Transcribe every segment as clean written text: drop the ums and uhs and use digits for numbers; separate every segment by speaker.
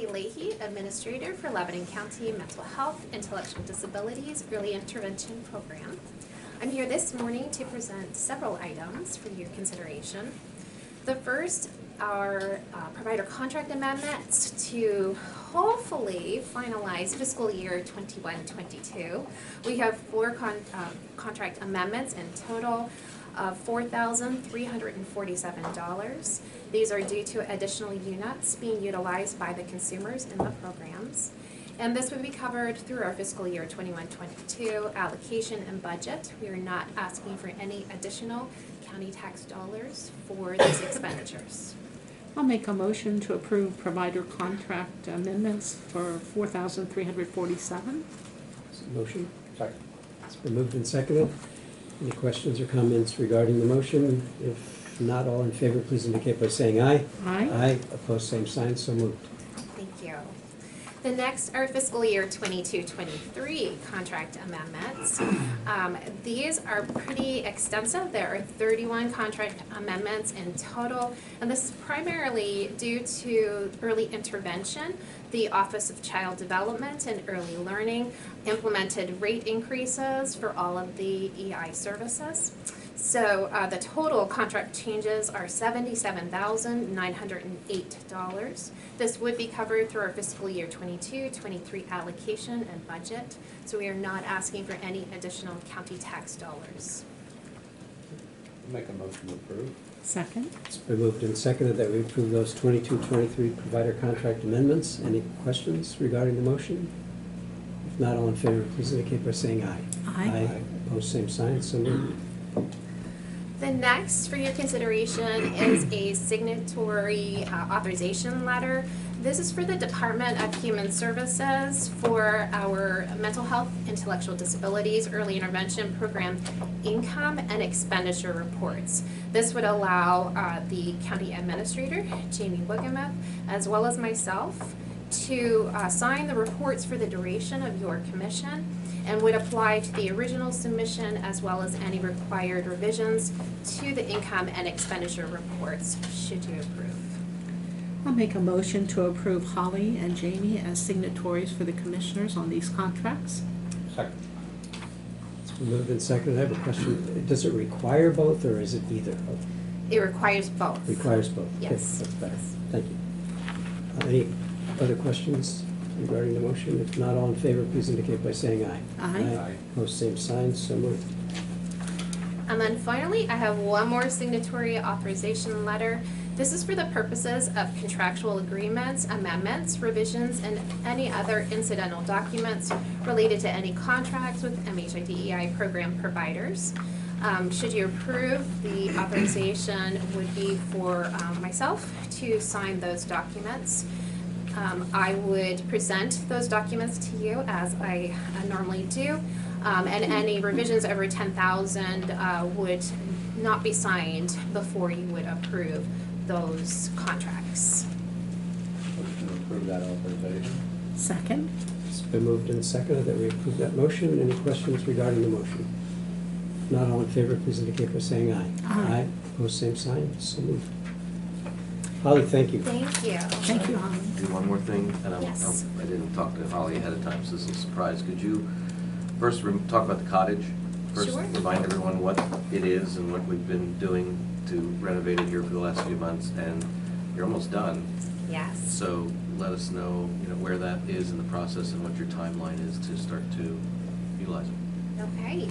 Speaker 1: Holly Leahy, Administrator for Lebanon County Mental Health, Intellectual Disabilities Early Intervention Program. I'm here this morning to present several items for your consideration. The first are provider contract amendments to hopefully finalize fiscal year 21-22. We have four contract amendments in total of $4,347. These are due to additional units being utilized by the consumers in the programs. And this would be covered through our fiscal year 21-22 allocation and budget. We are not asking for any additional county tax dollars for these expenditures.
Speaker 2: I'll make a motion to approve provider contract amendments for $4,347.
Speaker 3: Motion? Second. It's been moved and seconded. Any questions or comments regarding the motion? If not, all in favor, please indicate by saying aye.
Speaker 2: Aye.
Speaker 3: Aye. Opposed, same sign. So moved.
Speaker 1: Thank you. The next are fiscal year 22-23 contract amendments. These are pretty extensive. There are 31 contract amendments in total, and this is primarily due to early intervention. The Office of Child Development and Early Learning implemented rate increases for all of the EI services. So the total contract changes are $77,908. This would be covered through our fiscal year 22-23 allocation and budget. So we are not asking for any additional county tax dollars.
Speaker 4: Make a motion to approve.
Speaker 2: Second.
Speaker 3: It's been moved and seconded that we approve those 22-23 provider contract amendments. Any questions regarding the motion? If not, all in favor, please indicate by saying aye.
Speaker 2: Aye.
Speaker 3: Aye. Opposed, same sign. So moved.
Speaker 1: The next for your consideration is a signatory authorization letter. This is for the Department of Human Services for our mental health, intellectual disabilities, early intervention program income and expenditure reports. This would allow the county administrator, Jamie Wolgemuth, as well as myself, to sign the reports for the duration of your commission and would apply to the original submission as well as any required revisions to the income and expenditure reports, should you approve.
Speaker 2: I'll make a motion to approve Holly and Jamie as signatories for the commissioners on these contracts.
Speaker 4: Second.
Speaker 3: It's been moved and seconded. I have a question. Does it require both or is it either?
Speaker 1: It requires both.
Speaker 3: Requires both.
Speaker 1: Yes.
Speaker 3: Okay, that's better. Thank you. Any other questions regarding the motion? If not, all in favor, please indicate by saying aye.
Speaker 2: Aye.
Speaker 4: Aye.
Speaker 3: Opposed, same sign. So moved.
Speaker 1: And then finally, I have one more signatory authorization letter. This is for the purposes of contractual agreements, amendments, revisions, and any other incidental documents related to any contracts with MHIDEI program providers. Should you approve, the authorization would be for myself to sign those documents. I would present those documents to you as I normally do, and any revisions over 10,000 would not be signed before you would approve those contracts.
Speaker 4: Motion to approve that authorization.
Speaker 2: Second.
Speaker 3: It's been moved and seconded that we approve that motion. Any questions regarding the motion? If not, all in favor, please indicate by saying aye.
Speaker 2: Aye.
Speaker 3: Opposed, same sign. So moved. Holly, thank you.
Speaker 1: Thank you.
Speaker 2: Thank you, Holly.
Speaker 5: Do one more thing, and
Speaker 1: Yes.
Speaker 5: I didn't talk to Holly ahead of time, so this is a surprise. Could you first talk about the cottage? First,
Speaker 1: Sure.
Speaker 5: remind everyone what it is and what we've been doing to renovate it here for the last few months, and you're almost done.
Speaker 1: Yes.
Speaker 5: So let us know, where that is in the process and what your timeline is to start to utilize it.
Speaker 1: Okay.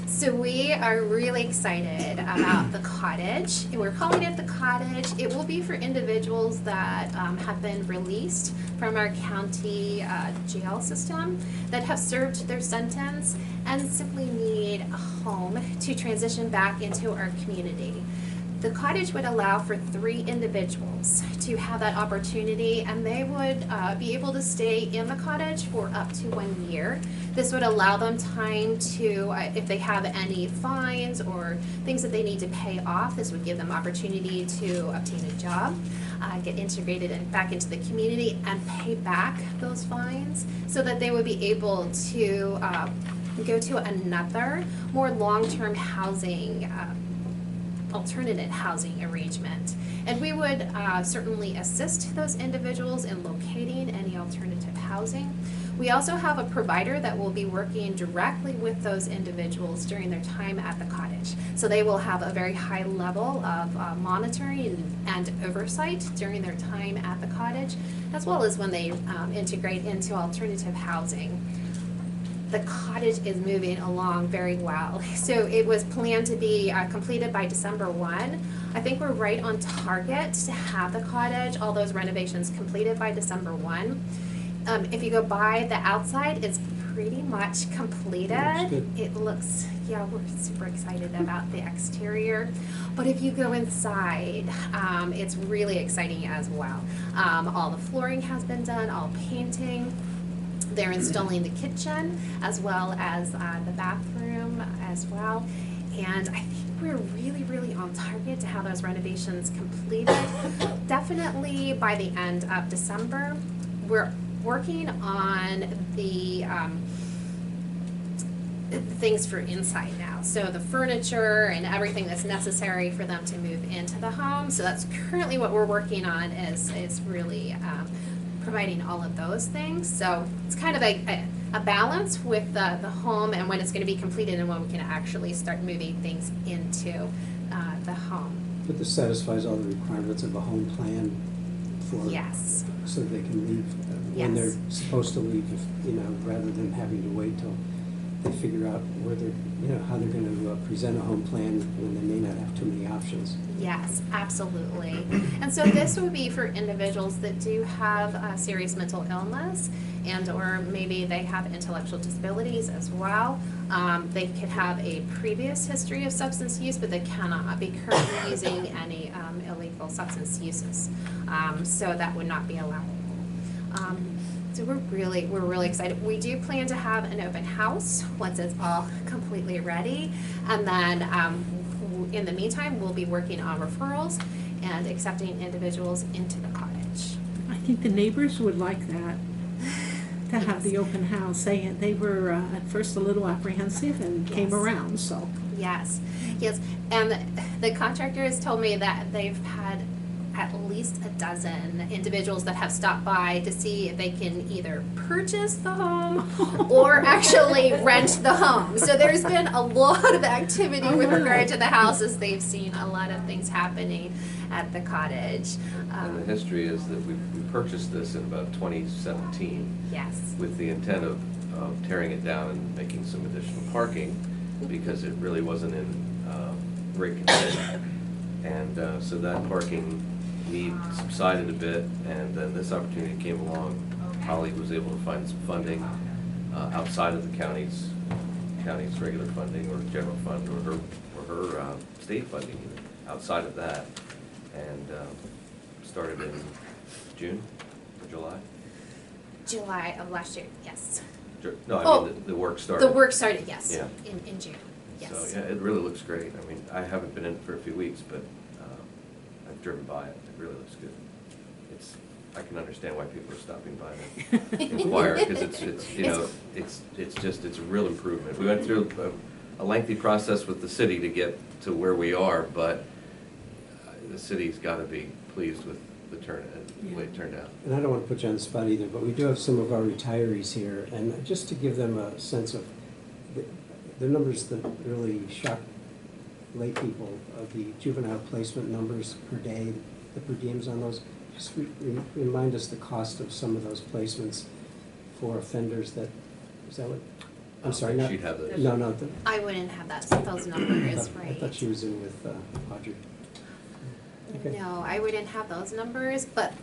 Speaker 1: So we are really excited about the Cottage. We're calling it the Cottage. It will be for individuals that have been released from our county jail system that have served their sentence and simply need a home to transition back into our community. The Cottage would allow for 3 individuals to have that opportunity, and they would be able to stay in the Cottage for up to 1 year. This would allow them time to, if they have any fines or things that they need to pay off, this would give them opportunity to obtain a job, get integrated back into the community, and pay back those fines so that they would be able to go to another, more long-term housing alternative housing arrangement. And we would certainly assist those individuals in locating any alternative housing. We also have a provider that will be working directly with those individuals during their time at the cottage. So they will have a very high level of monitoring and oversight during their time at the cottage, as well as when they integrate into alternative housing. The cottage is moving along very well. So it was planned to be completed by December 1. I think we're right on target to have the cottage, all those renovations completed by December 1. If you go by the outside, it's pretty much completed. It looks, yeah, we're super excited about the exterior. But if you go inside, it's really exciting as well. All the flooring has been done, all painting. They're installing the kitchen as well as the bathroom as well. And I think we're really, really on target to have those renovations completed. Definitely by the end of December. We're working on the things for inside now. So the furniture and everything that's necessary for them to move into the home. So that's currently what we're working on is really providing all of those things. So it's kind of a balance with the home and when it's going to be completed and when we can actually start moving things into the home.
Speaker 3: But this satisfies all the requirements of a home plan for,
Speaker 1: yes,
Speaker 3: so they can leave when they're supposed to leave, rather than having to wait till they figure out where they're, how they're going to present a home plan when they may not have too many options.
Speaker 1: Yes, absolutely. And so this would be for individuals that do have serious mental illness and or maybe they have intellectual disabilities as well. They could have a previous history of substance use, but they cannot be currently using any illegal substance uses. So that would not be allowable. So we're really excited. We do plan to have an open house once it's all completely ready. And then in the meantime, we'll be working on referrals and accepting individuals into the cottage.
Speaker 2: I think the neighbors would like that, to have the open house. They were at first a little apprehensive and came around, so.
Speaker 1: Yes. And the contractor has told me that they've had at least a dozen individuals that have stopped by to see if they can either purchase the home or actually rent the home. So there's been a lot of activity with regard to the houses. They've seen a lot of things happening at the cottage.
Speaker 5: And the history is that we purchased this in about 2017.
Speaker 1: Yes.
Speaker 5: With the intent of tearing it down and making some additional parking because it really wasn't in great condition. And so that parking need subsided a bit, and then this opportunity came along. Holly was able to find some funding outside of the county's regular funding or general fund or her state funding, even outside of that, and started in June or July.
Speaker 1: July of last year, yes.
Speaker 5: No, I mean the work started.
Speaker 1: The work started, yes,
Speaker 5: yeah.
Speaker 1: in June, yes.
Speaker 5: So yeah, it really looks great. I mean, I haven't been in for a few weeks, but I've driven by it. It really looks good. I can understand why people are stopping by to inquire, because it's a real improvement. We went through a lengthy process with the city to get to where we are, but the city's got to be pleased with the way it turned out.
Speaker 3: And I don't want to put you on the spot either, but we do have some of our retirees here, and just to give them a sense of the numbers that really shock lay people, the juvenile placement numbers per day, the per diems on those, just remind us the cost of some of those placements for offenders that, is that what? I'm sorry, not.
Speaker 5: She'd have those.
Speaker 3: No.
Speaker 1: I wouldn't have those numbers, right?
Speaker 3: I thought she was in with Audrey. Okay.
Speaker 1: No, I wouldn't have those numbers, but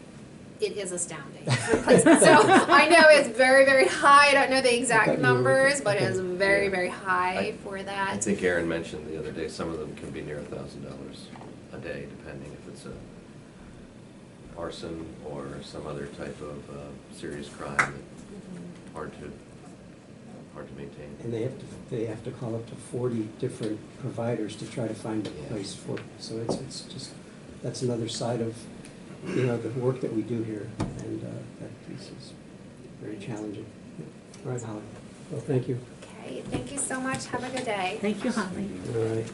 Speaker 1: it is astounding. So I know it's very, very high. I don't know the exact numbers, but it is very, very high for that.
Speaker 5: I think Aaron mentioned the other day, some of them can be near $1,000 a day, depending if it's a arson or some other type of serious crime that's hard to maintain.
Speaker 3: And they have to call up to 40 different providers to try to find a place for. So it's just, that's another side of the work that we do here, and that piece is very challenging. All right, Holly. Well, thank you.
Speaker 1: Okay, thank you so much. Have a good day.
Speaker 2: Thank you, Holly.
Speaker 3: All right.